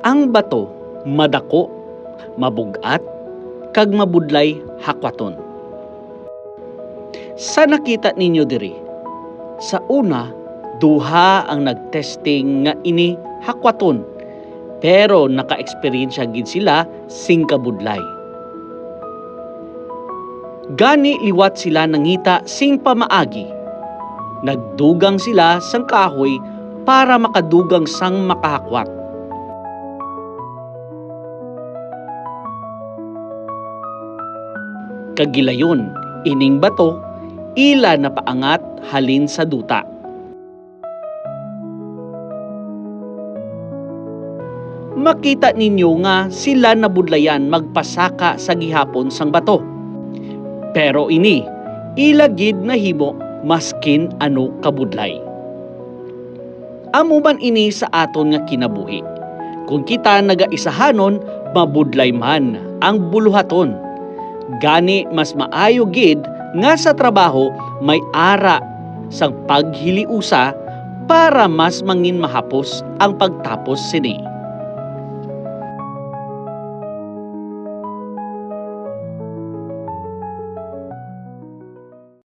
Ang bato madako, mabugat, kag mabudlay hakwaton. Sa nakita ninyo diri, sa una, duha ang nagtesting nga ini hakwaton, pero naka-eksperyensya gid sila sing kabudlay. Gani liwat sila nangita sing pamaagi. Nagdugang sila sang kahoy para makadugang sang makahakwat. Kagilayon, ining bato, ila na paangat halin sa duta. Makita ninyo nga sila nabudlayan magpasaka sa gihapon sang bato. Pero ini, ila gid nahimo maskin ano kabudlay. Amo man ini sa aton nga kinabuhi. Kung kita nagaisahanon, mabudlay man ang buluhaton. Gani mas maayo gid nga sa trabaho may ara sang paghiliusa para mas mangin mahapos ang pagtapos sini.